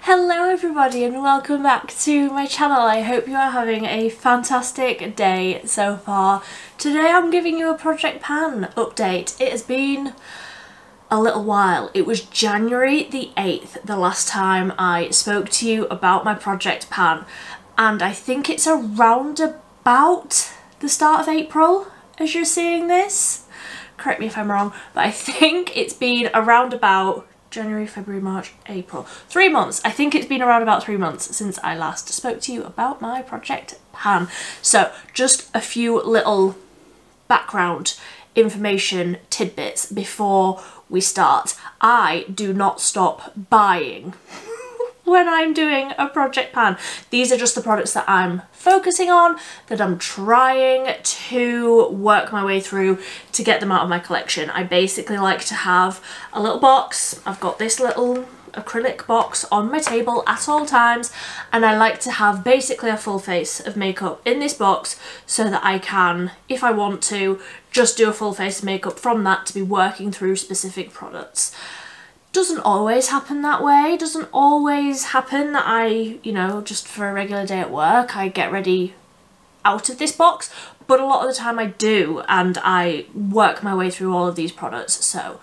Hello everybody and welcome back to my channel. I hope you are having a fantastic day so far. Today I'm giving you a Project Pan update. It has been a little while. It was January the 8th the last time I spoke to you about my Project Pan, and I think it's around about the start of April as you're seeing this. Correct me if I'm wrong, but I think it's been around about January, February, March, April. 3 months. I think it's been around about 3 months since I last spoke to you about my Project Pan. So just a few little background information tidbits before we start. I do not stop buying when I'm doing a Project Pan. These are just the products that I'm focusing on, that I'm trying to work my way through to get them out of my collection. I basically like to have a little box. I've got this little acrylic box on my table at all times, and I like to have basically a full face of makeup in this box so that I can, if I want to, just do a full face of makeup from that to be working through specific products. Doesn't always happen that way. Doesn't always happen that I, just for a regular day at work, I get ready out of this box, but a lot of the time I do, and I work my way through all of these products. So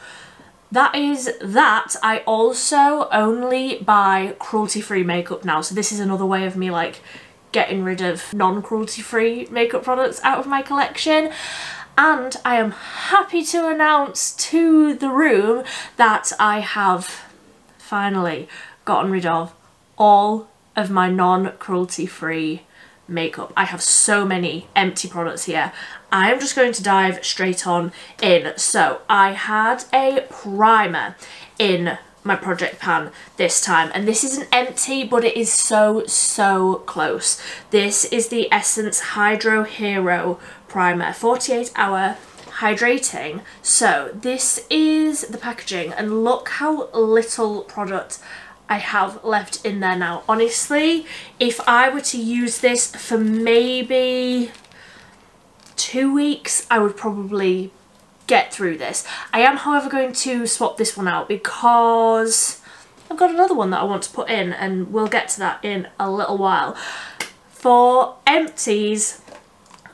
that is that. I also only buy cruelty-free makeup now, so this is another way of me like getting rid of non-cruelty-free makeup products out of my collection. And I am happy to announce to the room that I have finally gotten rid of all of my non-cruelty-free makeup. I have so many empty products here. I am just going to dive straight on in. So I had a primer in my Project Pan this time, and this isn't empty, but it is so close. This is the Essence Hydro Hero primer, 48-hour hydrating. So this is the packaging, and look how little product I have left in there now. Honestly, if I were to use this for maybe 2 weeks, I would probably get through this. I am, however, going to swap this one out because I've got another one that I want to put in, and we'll get to that in a little while. For Empties,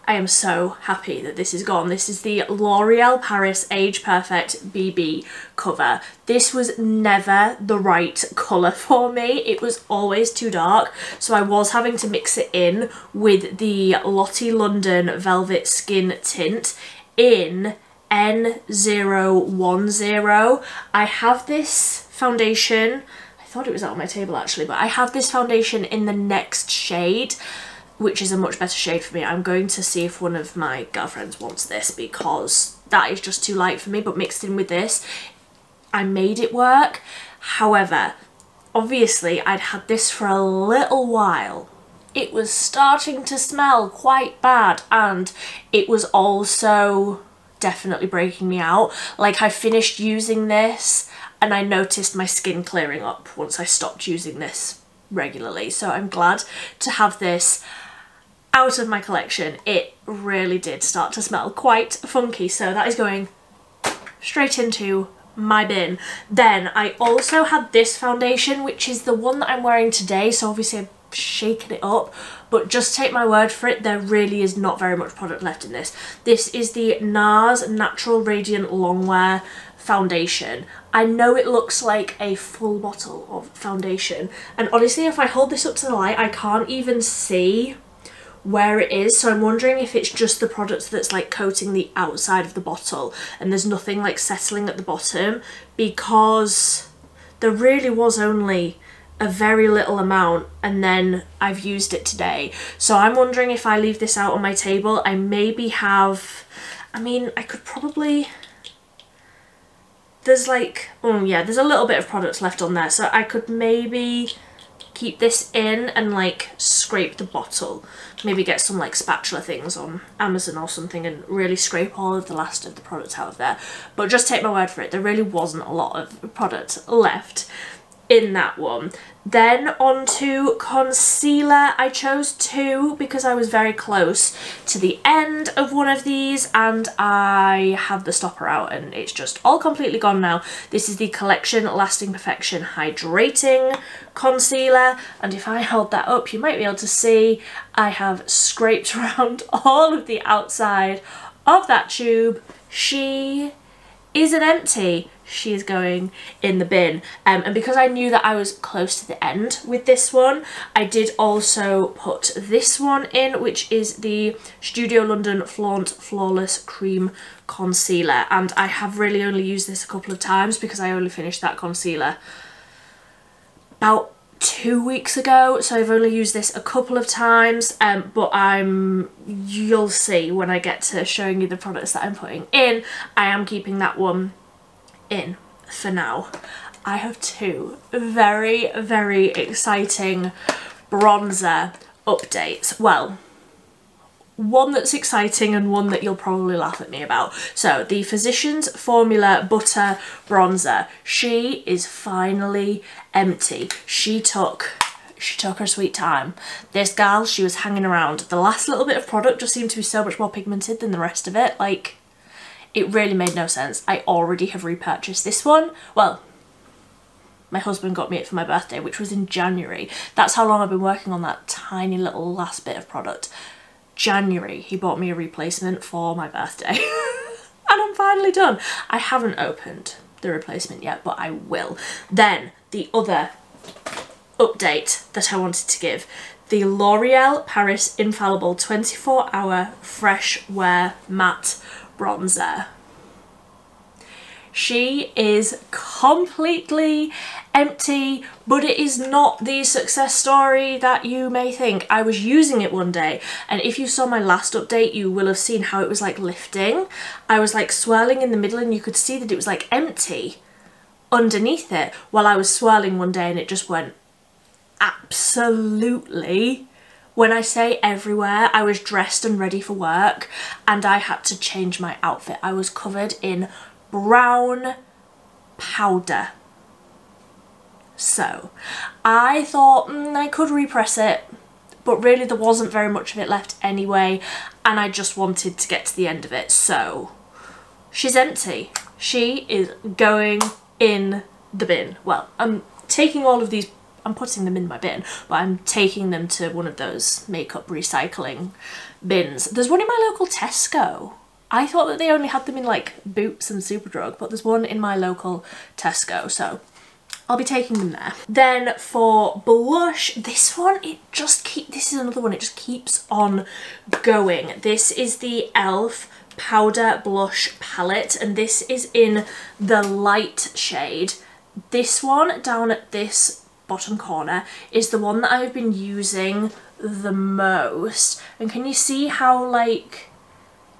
I am so happy that this is gone. This is the L'Oreal Paris Age Perfect BB cover. This was never the right colour for me. It was always too dark, so I was having to mix it in with the Lottie London Velvet Skin Tint in N010. I have this foundation, I thought it was out on my table actually, but I have this foundation in the next shade, which is a much better shade for me. I'm going to see if one of my girlfriends wants this because that is just too light for me, but mixed in with this, I made it work. However, obviously I'd had this for a little while. It was starting to smell quite bad, and it was also definitely breaking me out. Like, I finished using this and I noticed my skin clearing up once I stopped using this regularly. So I'm glad to have this out of my collection. It really did start to smell quite funky, so that is going straight into my bin. Then I also had this foundation, which is the one that I'm wearing today, so obviously I've shaken it up, but just take my word for it, there really is not very much product left in this. This is the NARS Natural Radiant Longwear foundation. I know it looks like a full bottle of foundation, and honestly if I hold this up to the light I can't even see where it is, so I'm wondering if it's just the product that's like coating the outside of the bottle and there's nothing like settling at the bottom, because there really was only a very little amount and then I've used it today. So I'm wondering if I leave this out on my table, I maybe have, I could probably, there's like, oh yeah, there's a little bit of product left on there, so I could maybe keep this in and like scrape the bottle, maybe get some like spatula things on Amazon or something and really scrape all of the last of the product out of there. But just take my word for it, there really wasn't a lot of product left. in that one. Then on to concealer. I chose 2 because I was very close to the end of one of these and I had the stopper out and it's just all completely gone now. This is the Collection Lasting Perfection Hydrating Concealer, and if I hold that up you might be able to see I have scraped around all of the outside of that tube. She is an empty. She is going in the bin, and because I knew that I was close to the end with this one, I did also put this one in, which is the Studio London Flaunt Flawless Cream Concealer, and I have really only used this a couple of times because I only finished that concealer about 2 weeks ago, so I've only used this a couple of times, but you'll see when I get to showing you the products that I'm putting in, I am keeping that one in for now. I have 2 very, very exciting bronzer updates. Well, one that's exciting and one that you'll probably laugh at me about. So the Physicians Formula Butter Bronzer. She is finally empty. She took her sweet time. This gal, she was hanging around. The last little bit of product just seemed to be so much more pigmented than the rest of it. Like, it really made no sense. I already have repurchased this one. Well, my husband got me it for my birthday, which was in January. That's how long I've been working on that tiny little last bit of product. January, he bought me a replacement for my birthday. And I'm finally done. I haven't opened the replacement yet, but I will. Then, the other update that I wanted to give. The L'Oreal Paris Infallible 24-Hour Fresh Wear Matte Bronzer. She is completely empty, but it is not the success story that you may think. I was using it one day, and if you saw my last update you will have seen how it was like lifting. I was like swirling in the middle and you could see that it was like empty underneath it while I was swirling one day, and it just went absolutely, when I say everywhere. I was dressed and ready for work and I had to change my outfit. I was covered in brown powder. So I thought I could repress it, but really there wasn't very much of it left anyway, and I just wanted to get to the end of it. So she's empty. She is going in the bin. Well, I'm taking all of these, I'm putting them in my bin, but I'm taking them to one of those makeup recycling bins. There's one in my local Tesco. I thought that they only had them in like Boots and Superdrug, but there's one in my local Tesco, so I'll be taking them there. Then for blush, this one, this is another one, it just keeps on going. This is the e.l.f. Powder Blush Palette, and this is in the light shade. This one down at this bottom corner is the one that I've been using the most. And can you see how like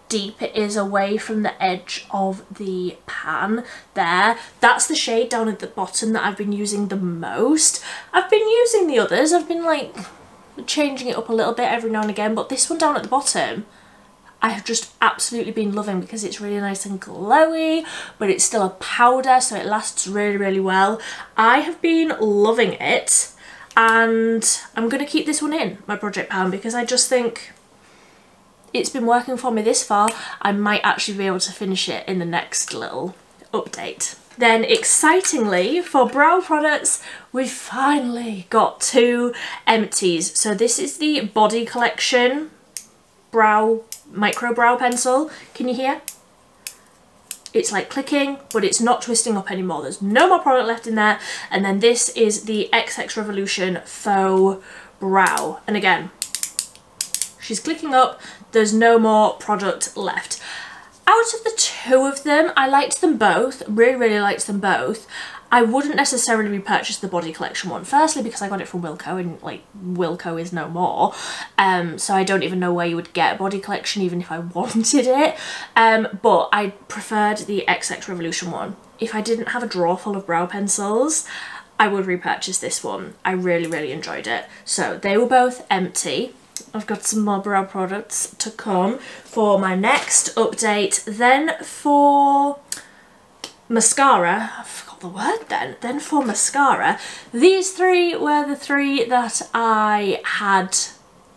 deep it is away from the edge of the pan there? That's the shade down at the bottom that I've been using the most. I've been using the others, I've been like changing it up a little bit every now and again, but this one down at the bottom I have just absolutely been loving because it's really nice and glowy, but it's still a powder, so it lasts really, really well. I have been loving it, and I'm going to keep this one in my project pan because I just think it's been working for me this far. I might actually be able to finish it in the next little update. Then excitingly, for brow products, we've finally got 2 empties. So this is the Body Collection micro brow pencil. Can you hear? It's like clicking, but it's not twisting up anymore. There's no more product left in there. And then this is the XX Revolution Faux Brow. And again, she's clicking up. There's no more product left. Out of the 2 of them, I liked them both. Really, really liked them both. I wouldn't necessarily repurchase the Body Collection one. Firstly, because I got it from Wilko, and like Wilko is no more. So I don't even know where you would get a Body Collection even if I wanted it. But I preferred the XX Revolution one. If I didn't have a drawer full of brow pencils, I would repurchase this one. I really, really enjoyed it. So they were both empty. I've got some more brow products to come for my next update. Then for mascara, I forgot the word then for mascara, these three were the three that I had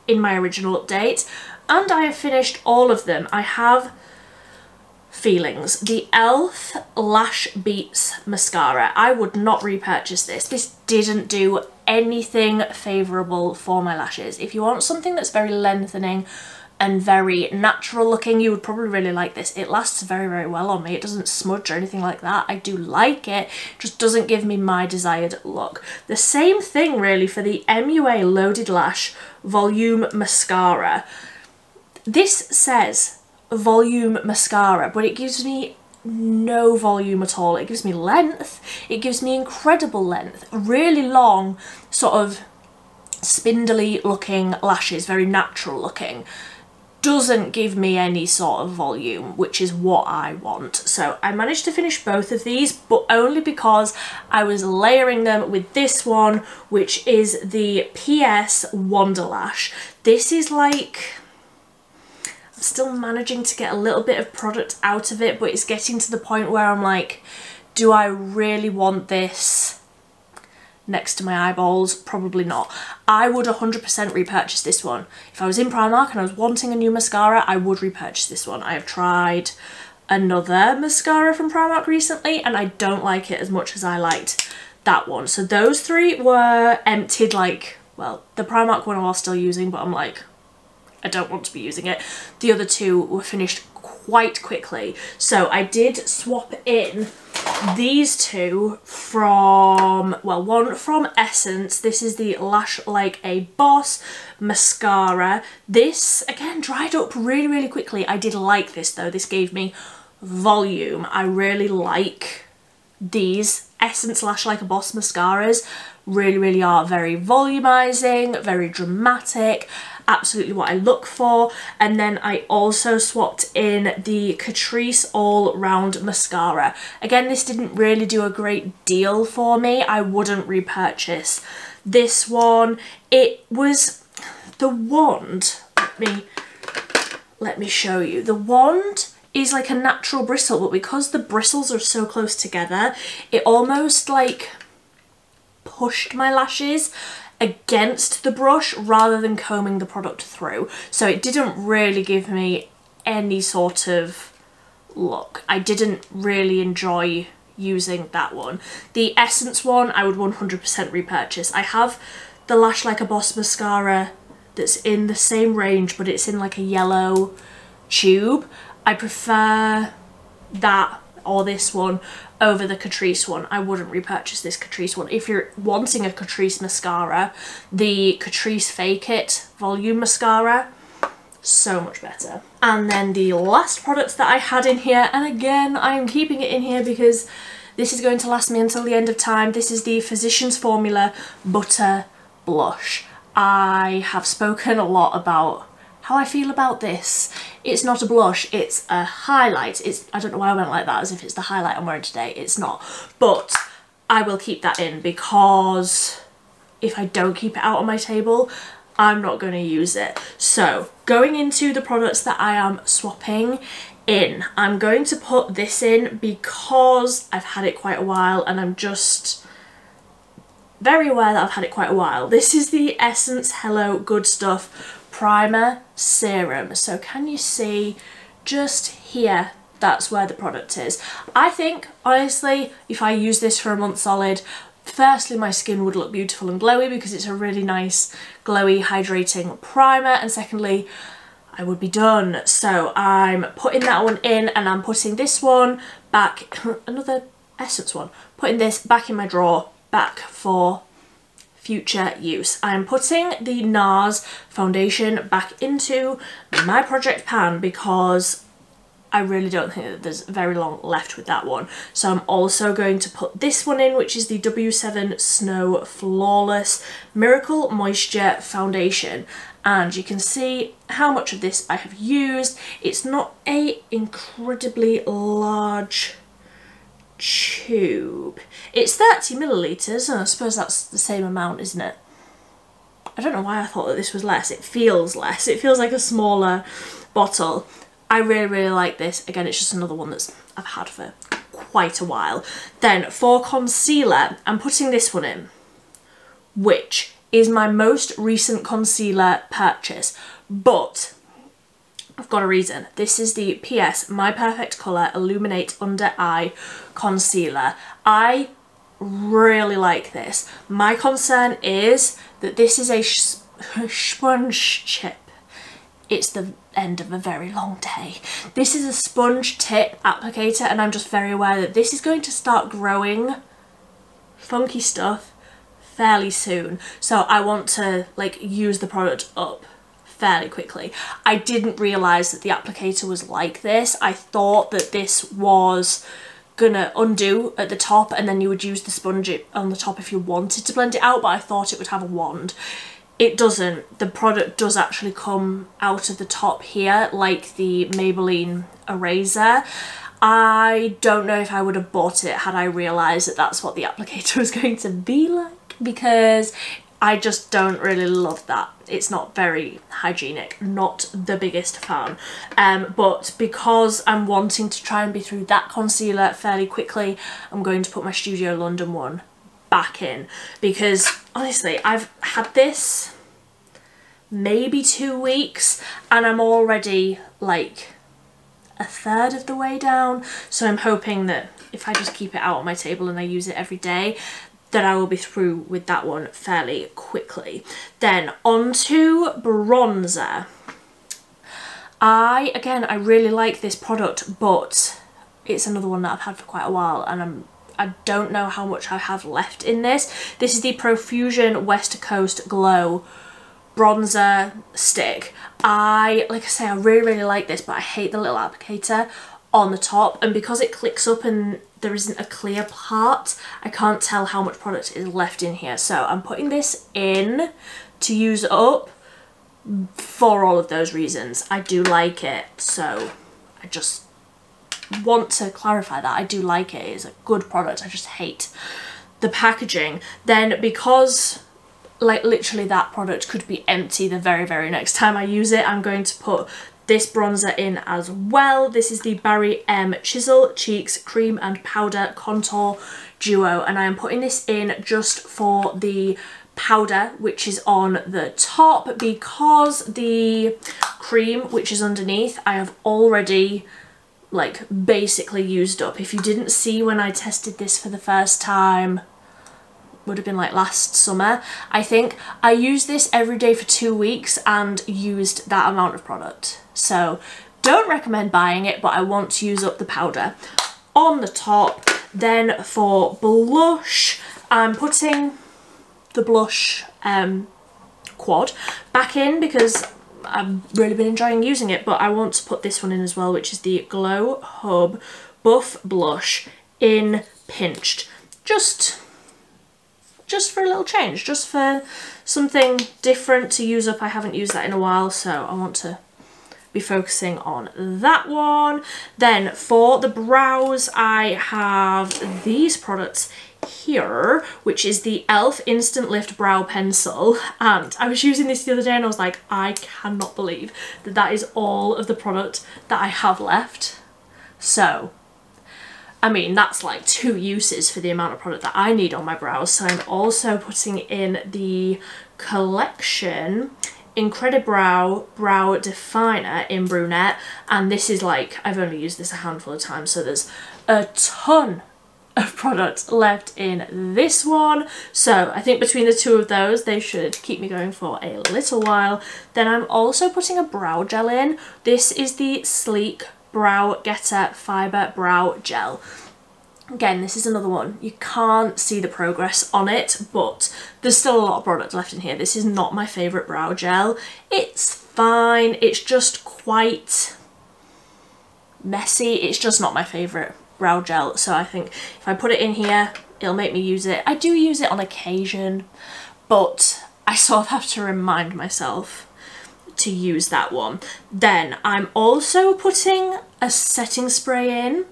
in my original update, and I have finished all of them. I have feelings. The e.l.f. Lash Beats mascara. I would not repurchase this. This didn't do anything favourable for my lashes. If you want something that's very lengthening and very natural looking, you would probably really like this. It lasts very, very well on me. It doesn't smudge or anything like that. I do like it, just doesn't give me my desired look. The same thing really for the MUA Loaded Lash Volume Mascara. This says volume mascara, but it gives me no volume at all. It gives me length. It gives me incredible length. Really long, sort of spindly looking lashes, very natural looking. Doesn't give me any sort of volume, which is what I want. So I managed to finish both of these, but only because I was layering them with this one, which is the PS Wonderlash. This is like, I'm still managing to get a little bit of product out of it, but it's getting to the point where I'm like, do I really want this next to my eyeballs? Probably not. I would 100% repurchase this one. If I was in Primark and I was wanting a new mascara, I would repurchase this one. I have tried another mascara from Primark recently and I don't like it as much as I liked that one. So those three were emptied, like, well, the Primark one I was still using, but I'm like, I don't want to be using it. The other two were finished quite quickly. So I did swap in these two from, well, one from Essence. This is the Lash Like a Boss mascara. This, again, dried up really, really quickly. I did like this though. This gave me volume. I really like these Essence Lash Like a Boss mascaras. Really, really are very volumizing, very dramatic. Absolutely what I look for. And then I also swapped in the Catrice All Round Mascara. Again, this didn't really do a great deal for me. I wouldn't repurchase this one. It was the wand. Let me show you. The wand is like a natural bristle, but because the bristles are so close together, it almost like pushed my lashes against the brush rather than combing the product through. So it didn't really give me any sort of look. I didn't really enjoy using that one. The Essence one I would 100% repurchase. I have the Lash Like a Boss mascara that's in the same range, but it's in like a yellow tube. I prefer that or this one over the Catrice one. I wouldn't repurchase this Catrice one. If you're wanting a Catrice mascara, the Catrice Fake It Volume Mascara, so much better. And then the last product that I had in here, and again, I'm keeping it in here because this is going to last me until the end of time. This is the Physicians Formula Butter Blush. I have spoken a lot about how I feel about this. It's not a blush, it's a highlight. I don't know why I went like that as if it's the highlight I'm wearing today. It's not. But I will keep that in because if I don't keep it out on my table, I'm not going to use it. So going into the products that I am swapping in, I'm going to put this in because I've had it quite a while and I'm just very aware that I've had it quite a while. This is the Essence Hello Good Stuff Primer Serum. So can you see just here, that's where the product is. I think honestly if I use this for a month solid, firstly my skin would look beautiful and glowy because it's a really nice glowy hydrating primer, and secondly I would be done. So I'm putting that one in and I'm putting this one back, another Essence one, putting this back in my drawer, back for future use. I'm putting the NARS foundation back into my project pan because I really don't think that there's very long left with that one. So I'm also going to put this one in, which is the W7 Snow Flawless Miracle Moisture Foundation. And you can see how much of this I have used. It's not an incredibly large tube. It's 30 millilitres, and I suppose that's the same amount, isn't it? I don't know why I thought that this was less. It feels less. It feels like a smaller bottle. I really, really like this. Again, it's just another one that's I've had for quite a while. Then for concealer, I'm putting this one in, which is my most recent concealer purchase, but I've got a reason. This is the PS My Perfect Colour Illuminate Under Eye Concealer. I really like this. My concern is that this is a sponge tip. It's the end of a very long day. This is a sponge tip applicator, and I'm just very aware that this is going to start growing funky stuff fairly soon. So I want to like use the product up fairly quickly. I didn't realise that the applicator was like this. I thought that this was gonna undo at the top and then you would use the sponge on the top if you wanted to blend it out, but I thought it would have a wand. It doesn't. The product does actually come out of the top here like the Maybelline eraser. I don't know if I would have bought it had I realised that that's what the applicator was going to be like, because I just don't really love that. It's not very hygienic, not the biggest fan. But because I'm wanting to try and be through that concealer fairly quickly, I'm going to put my Studio London one back in, because honestly, I've had this maybe 2 weeks and I'm already like a third of the way down. So I'm hoping that if I just keep it out on my table and I use it every day, that I will be through with that one fairly quickly. Then onto bronzer. I really like this product, but it's another one that I've had for quite a while and I don't know how much I have left in this. This is the Profusion West Coast Glow bronzer stick. Like I say, I really like this, but I hate the little applicator on the top, and because it clicks up and there isn't a clear part, I can't tell how much product is left in here. So I'm putting this in to use up for all of those reasons. I do like it, so I just want to clarify that. I do like it. It's a good product. I just hate the packaging. Then because like literally that product could be empty the very next time I use it, I'm going to put this bronzer in as well. This is the Barry M Chisel Cheeks Cream and Powder Contour Duo, and I am putting this in just for the powder which is on the top, because the cream which is underneath I have already like basically used up. If you didn't see when I tested this for the first time, would have been like last summer, I think, I used this every day for 2 weeks and used that amount of product. So don't recommend buying it, but I want to use up the powder on the top. Then for blush, I'm putting the blush quad back in because I've really been enjoying using it, but I want to put this one in as well, which is the Glow Hub Buff Blush in Pinched. Just for a little change, just for something different to use up. I haven't used that in a while, so I want to be focusing on that one. Then for the brows, I have these products here, which is the e.l.f. Instant Lift Brow Pencil, and I was using this the other day and I was like, I cannot believe that that is all of the product that I have left. So I mean, that's like 2 uses for the amount of product that I need on my brows. So I'm also putting in the Collection Incredibrow Brow Definer in Brunette. And this is like, I've only used this a handful of times, so there's a ton of product left in this one. So I think between the two of those, they should keep me going for a little while. Then I'm also putting a brow gel in. This is the Sleek Brow Getter Fibre Brow Gel. Again, this is another one. You can't see the progress on it, but there's still a lot of product left in here. This is not my favourite brow gel. It's fine. It's just quite messy. It's just not my favourite brow gel. So I think if I put it in here, it'll make me use it. I do use it on occasion, but I sort of have to remind myself to use that one. Then I'm also putting a setting spray in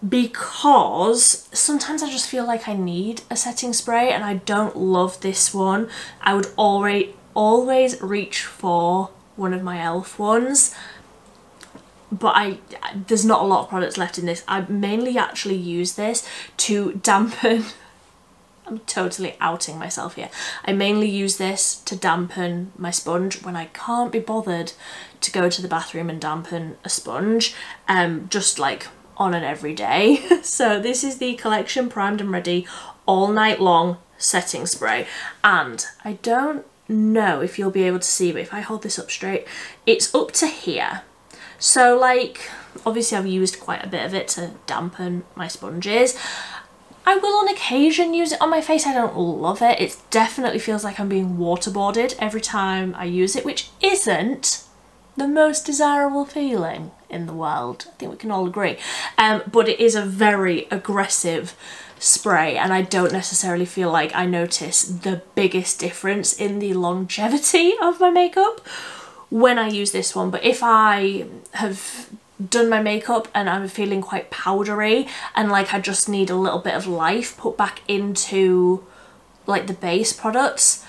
because sometimes I just feel like I need a setting spray and I don't love this one. I would always reach for one of my e.l.f. ones. but there's not a lot of products left in this. I mainly actually use this to dampen I'm totally outing myself here. I mainly use this to dampen my sponge when I can't be bothered to go to the bathroom and dampen a sponge, just like on an everyday. So this is the Collection Primed and Ready All Night Long Setting Spray, and I don't know if you'll be able to see, but if I hold this up straight, it's up to here. So like, obviously I've used quite a bit of it to dampen my sponges. I will on occasion use it on my face. I don't love it. It definitely feels like I'm being waterboarded every time I use it, which isn't the most desirable feeling in the world. I think we can all agree. But it is a very aggressive spray, and I don't necessarily feel like I notice the biggest difference in the longevity of my makeup when I use this one. But if I have done my makeup and I'm feeling quite powdery and like I just need a little bit of life put back into like the base products,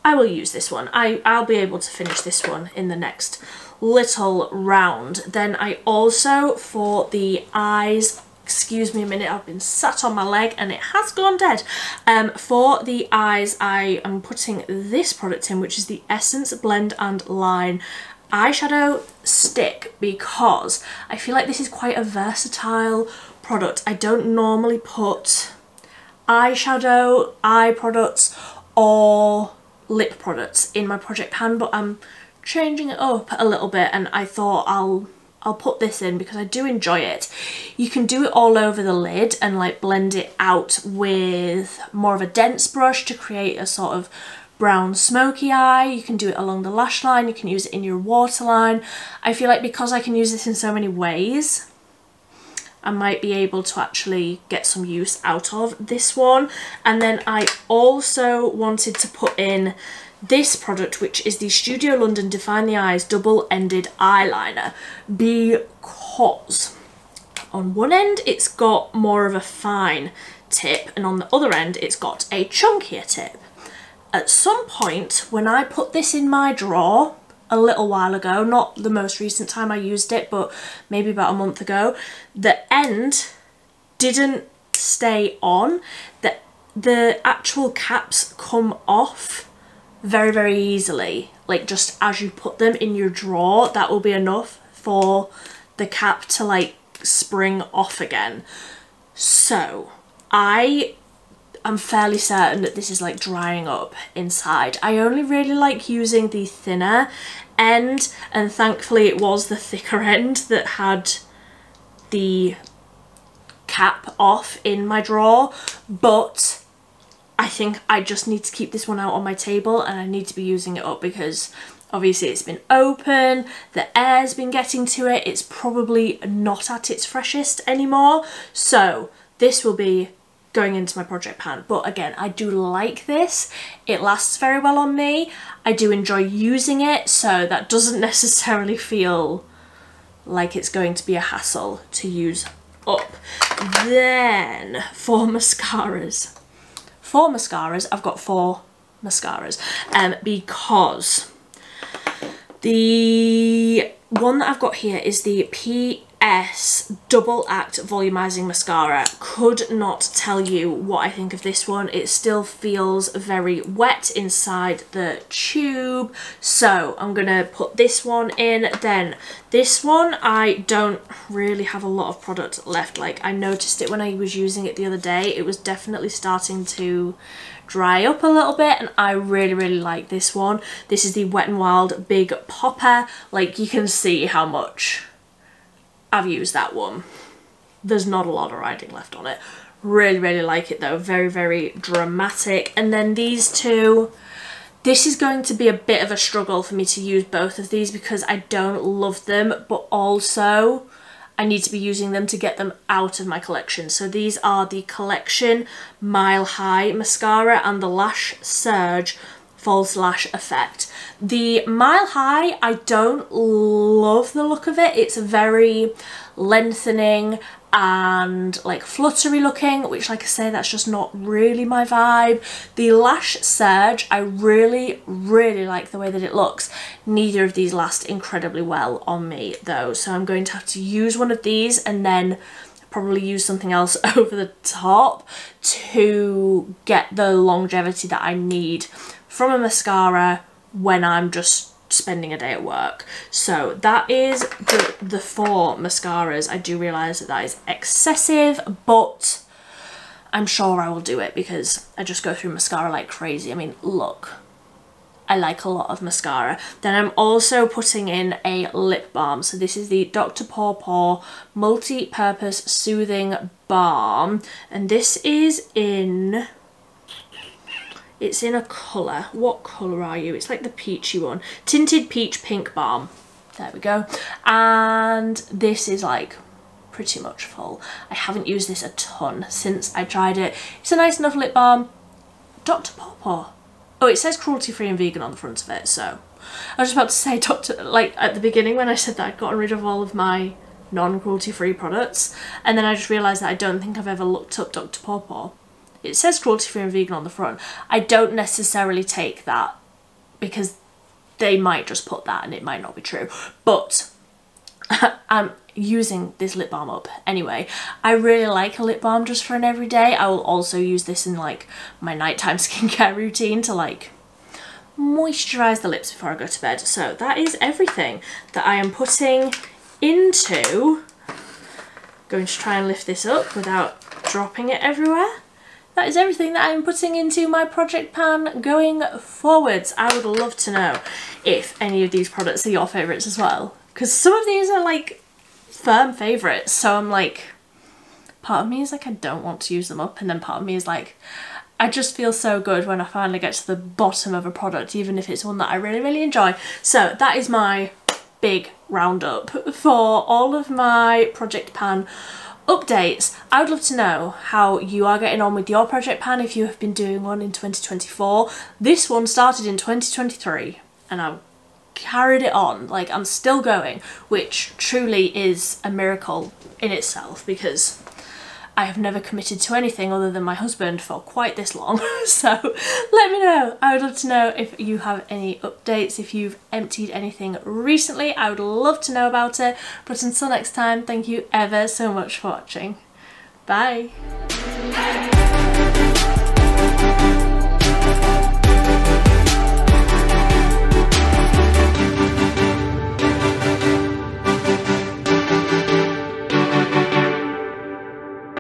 I will use this one. I'll be able to finish this one in the next little round. Then I also, for the eyes, excuse me a minute, I've been sat on my leg and it has gone dead. For the eyes, I am putting this product in, which is the Essence Blend and Line eyeshadow stick, because I feel like this is quite a versatile product. I don't normally put eyeshadow, eye products or lip products in my project pan, but I'm changing it up a little bit and I thought I'll put this in because I do enjoy it. You can do it all over the lid and like blend it out with more of a dense brush to create a sort of brown smoky eye. You can do it along the lash line, you can use it in your waterline. I feel like because I can use this in so many ways, I might be able to actually get some use out of this one. And then I also wanted to put in this product, which is the Studio London Define the Eyes Double-Ended Eyeliner, because on one end it's got more of a fine tip and on the other end it's got a chunkier tip. At some point when I put this in my drawer a little while ago, not the most recent time I used it, but maybe about a month ago, the end didn't stay on. The actual caps come off very, very easily. Like just as you put them in your drawer, that will be enough for the cap to like spring off again. So I'm fairly certain that this is like drying up inside. I only really like using the thinner end, and thankfully it was the thicker end that had the cap off in my drawer, but I think I just need to keep this one out on my table and I need to be using it up because obviously it's been open, the air's been getting to it, it's probably not at its freshest anymore, so this will be going into my project pan. But again, I do like this. It lasts very well on me. I do enjoy using it, so that doesn't necessarily feel like it's going to be a hassle to use up. Then for mascaras. I've got 4 mascaras because the one that I've got here is the PS Double Act Volumizing Mascara. Could not tell you what I think of this one. It still feels very wet inside the tube, so I'm gonna put this one in. Then this one, I don't really have a lot of product left. Like I noticed it when I was using it the other day, it was definitely starting to dry up a little bit, and I really, really like this one. This is the Wet n Wild Big Popper. Like you can see how much I've used that one. There's not a lot of writing left on it. Really, really like it though. Very, very dramatic. And then these two, this is going to be a bit of a struggle for me to use both of these because I don't love them, but also I need to be using them to get them out of my collection. So these are the Collection Mile High Mascara and the Lash Surge False Lash Effect. The Mile High, I don't love the look of it. It's very lengthening and like fluttery looking, which like I say, that's just not really my vibe. The Lash Surge, I really like the way that it looks. Neither of these last incredibly well on me though, so I'm going to have to use one of these and then probably use something else over the top to get the longevity that I need from a mascara when I'm just spending a day at work. So that is the 4 mascaras. I do realise that that is excessive, but I'm sure I will do it because I just go through mascara like crazy. I mean, look, I like a lot of mascara. Then I'm also putting in a lip balm. So this is the Dr. Paw Multi-Purpose Soothing Balm, and this is in... it's in a colour. What colour are you? It's like the peachy one. Tinted Peach Pink Balm. There we go. And this is like pretty much full. I haven't used this a ton since I tried it. It's a nice enough lip balm. Dr. Paw. Oh, it says cruelty free and vegan on the front of it, so. I was just about to say, like at the beginning when I said that I'd gotten rid of all of my non-cruelty free products, and then I just realised that I don't think I've ever looked up Dr. Paw. It says cruelty free and vegan on the front. I don't necessarily take that because they might just put that and it might not be true, but I'm using this lip balm up anyway. I really like a lip balm just for an everyday. I will also use this in like my nighttime skincare routine to like moisturise the lips before I go to bed. So that is everything that I am putting into. Going to try and lift this up without dropping it everywhere. That is everything that I'm putting into my project pan going forwards. I would love to know if any of these products are your favourites as well, because some of these are like firm favourites, so I'm like, part of me is like I don't want to use them up, and then part of me is like I just feel so good when I finally get to the bottom of a product, even if it's one that I really enjoy. So that is my big roundup for all of my project pan updates. I would love to know how you are getting on with your project pan, if you have been doing one in 2024. This one started in 2023 and I carried it on, like I'm still going, which truly is a miracle in itself because I have never committed to anything other than my husband for quite this long. So let me know. I would love to know if you have any updates, if you've emptied anything recently. I would love to know about it. But until next time, thank you ever so much for watching. Bye.